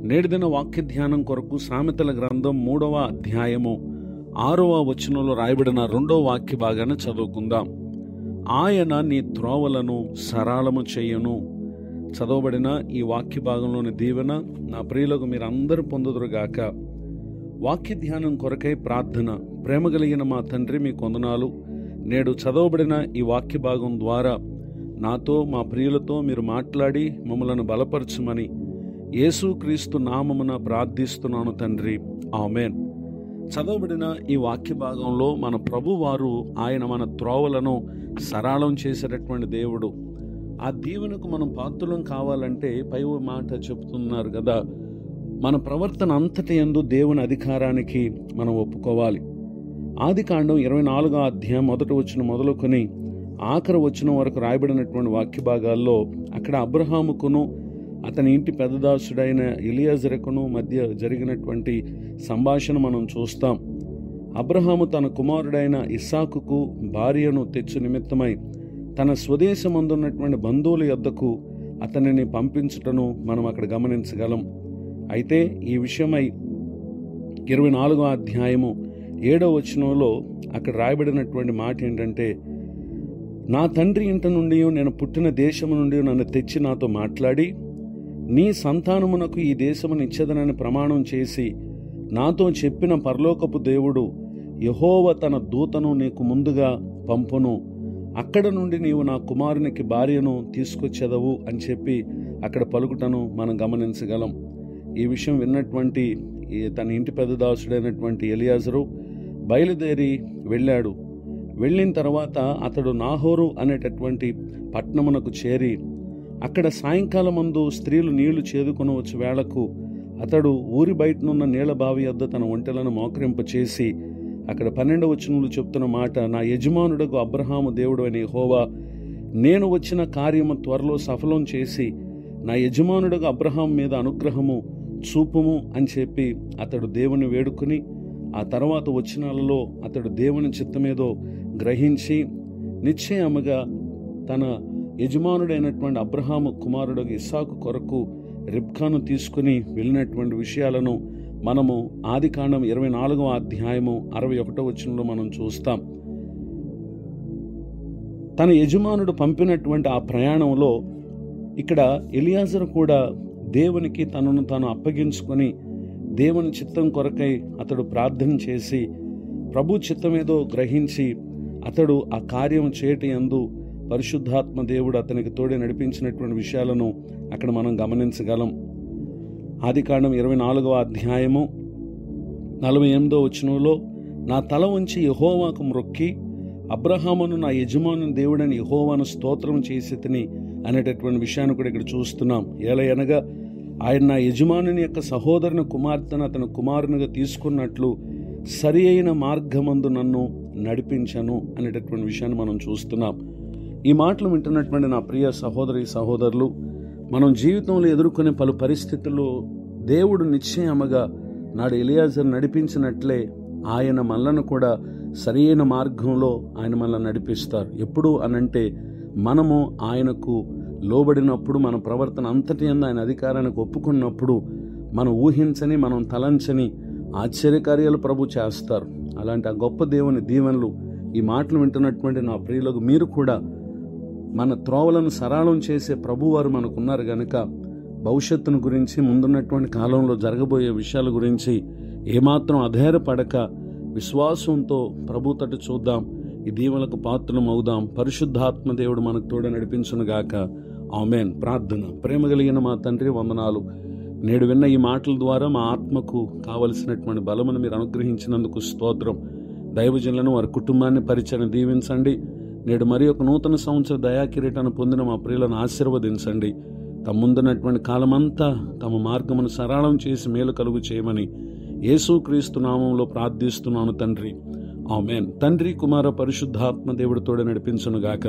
నేటి దిన వాక్య ధ్యానం కొరకు సామెతల గ్రంథం 3వ అధ్యాయము 6వ వచనంలో రాయబడిన 2వ వాక్య భాగాన్ని చదువుకుందాం. ఆయన నీ త్రోవలను సరళము చెయ్యను. చదవబడిన ఈ వాక్య భాగంలోని దీవెన నా ప్రియులకు మీరు అందరూ పొందుదురుగాక. వాక్య ధ్యానం కొరకై ప్రార్థన. ప్రేమ కలిగిన మా తండ్రి, మీ కొందనాలు. నేడు చదవబడిన ఈ వాక్య భాగం ద్వారా నాతో, మా ప్రియులతో మీరు మాట్లాడి మమ్మలను బలపరచమని యేసుక్రీస్తు నామమున ప్రార్థిస్తున్నాను తండ్రి, ఆమేన్. చదవబడిన ఈ వాక్య భాగంలో మన ప్రభువారు ఆయన మన త్రోవలను సరళం చేసేటటువంటి దేవుడు. ఆ దీవెనకు మనం పాత్రులం కావాలంటే పై మాట చెప్తున్నారు కదా, మన ప్రవర్తన అంతటి యందు దేవుని అధికారానికి మనం ఒప్పుకోవాలి. ఆదికాండం 24వ అధ్యాయం 1వ వచనం మొదలుకొని ఆఖరి వచనం వరకు రాయబడినటువంటి వాక్య భాగాల్లో అక్కడ అబ్రహాముకును అతని ఇంటి పెద్దదాసుడైన ఎలియాజరుకును మధ్య జరిగినటువంటి సంభాషణ మనం చూస్తాం. అబ్రహాము తన కుమారుడైన ఇస్సాకుకు భార్యను తెచ్చు నిమిత్తమై తన స్వదేశమందున్నటువంటి బంధువుల యొద్దకు అతనిని పంపించుటను మనం అక్కడ గమనించగలం. అయితే ఈ విషయమై 24వ అధ్యాయము 7వ వచనంలో అక్కడ రాయబడినటువంటి మాట ఏంటంటే, నా తండ్రి ఇంట నుండి నేను పుట్టిన దేశము నుండి నన్ను తెచ్చి నాతో మాట్లాడి, నీ సంతానమునకు ఈ దేశమును ఇచ్చేదనని ప్రమాణం చేసి నాతో చెప్పిన పరలోకపు దేవుడు యెహోవా తన దూతను నీకు ముందుగా పంపును. అక్కడ నుండి నీవు నా కుమారునికి భార్యను తీసుకొచ్చేదవు అని చెప్పి అక్కడ పలుకుటను మనం గమనించగలం. ఈ విషయం విన్నటువంటి తన ఇంటి పెద్దదాసుడైనటువంటి ఎలియాజరు బయలుదేరి వెళ్ళాడు. వెళ్ళిన తర్వాత అతడు నాహోరు అనేటటువంటి పట్టణమునకు చేరి అక్కడ సాయంకాలం మందు స్త్రీలు నీళ్లు చేదుకొని వచ్చే వేళకు అతడు ఊరి బయటనున్న నీళ్ల బావి వద్ద తన ఒంటెలను మోకరింపచేసి అక్కడ 12వ వచనంలో చెప్తున్న మాట, నా యజమానుడకు అబ్రహాము దేవుడు అని యెహోవా నేను వచ్చిన కార్యము త్వరలో సఫలం చేసి నా యజమానుడకు అబ్రహాం మీద అనుగ్రహము చూపుము అని చెప్పి అతడు దేవుని వేడుకుని ఆ తర్వాత వచనాలలో అతడు దేవుని చిత్తమేదో గ్రహించి నిశ్చయముగా తన యజమానుడైనటువంటి అబ్రహాము కుమారుడు ఇస్సాకు కొరకు రిబ్కాను తీసుకుని వెళ్ళినటువంటి విషయాలను మనము ఆదికాండం 24వ అధ్యాయము 61వ వచనంలో మనం చూస్తాం. తన యజమానుడు పంపినటువంటి ఆ ప్రయాణంలో ఇక్కడ ఎలియాజరు కూడా దేవునికి తనను తాను అప్పగించుకొని దేవుని చిత్తం కొరకై అతడు ప్రార్థన చేసి ప్రభు చిత్తమేదో గ్రహించి అతడు ఆ కార్యం చేయటి యందు పరిశుద్ధాత్మ దేవుడు అతనికి తోడే నడిపించినటువంటి విషయాలను అక్కడ మనం గమనించగలం. ఆదికాండం 24వ అధ్యాయము 48వ వచనంలో, నా తల ఉంచి యెహోవాకు మ్రొక్కి అబ్రహామును నా యజమాను దేవుడని యెహోవాను స్తోత్రం చేసి తిని అనేటటువంటి విషయాన్ని కూడా ఇక్కడ చూస్తున్నాం. ఏలయనగా ఆయన నా యజమానుని యొక్క సహోదరుని కుమార్తెను అతని కుమారునిగా తీసుకున్నట్లు సరి అయిన మార్గమందు నన్ను నడిపించను అనేటటువంటి విషయాన్ని మనం చూస్తున్నాం. ఈ మాటలు వింటున్నటువంటి నా ప్రియ సహోదరి సహోదరులు, మనం జీవితంలో ఎదుర్కొనే పలు పరిస్థితుల్లో దేవుడు నిశ్చయముగా నాడు ఎలియాజర్ నడిపించినట్లే ఆయన మనలను కూడా సరి అయిన మార్గంలో ఆయన మనల్ని నడిపిస్తారు. ఎప్పుడు అనంటే మనము ఆయనకు లోబడినప్పుడు, మన ప్రవర్తన అంతటి యందు ఆయన అధికారానికి ఒప్పుకున్నప్పుడు మనం ఊహించని, మనం తలంచని ఆశ్చర్యకార్యాలు ప్రభు చేస్తారు. అలాంటి ఆ గొప్ప దేవుని దీవెనలు ఈ మాటలు వింటున్నటువంటి నా ప్రియులకు మీరు కూడా మన త్రోవలను సరళం చేసే ప్రభువారు మనకున్నారు గనుక భవిష్యత్తును గురించి, ముందున్నటువంటి కాలంలో జరగబోయే విషయాల గురించి ఏమాత్రం అధైర్యపడక విశ్వాసంతో ప్రభు తట్టు చూద్దాం. ఈ దీవెనలకు పాత్రలం అవుదాం. పరిశుద్ధాత్మ దేవుడు మనకు తోడ నడిపించునుగాక. ఆమేన్. ప్రార్థన. ప్రేమ కలిగిన మా తండ్రి, వందనాలు. నేడు విన్న ఈ మాటల ద్వారా మా ఆత్మకు కావలసినటువంటి బలమును మీరు అనుగ్రహించినందుకు స్తోత్రం. దైవజనులను, వారి కుటుంబాన్ని, పరిచయం దీవించండి. నేడు మరి ఒక నూతన సంవత్సర దయాకిరీటాన్ని పొందిన మా ప్రియులను ఆశీర్వదించండి. తమ ముందున్నటువంటి కాలమంతా తమ మార్గమును సరళం చేసి మేలు కలుగు చేయమని యేసుక్రీస్తు నామంలో ప్రార్థిస్తున్నాను తండ్రి, ఆమేన్. తండ్రి, కుమార, పరిశుద్ధాత్మ దేవుడితోడే నడిపించునుగాక.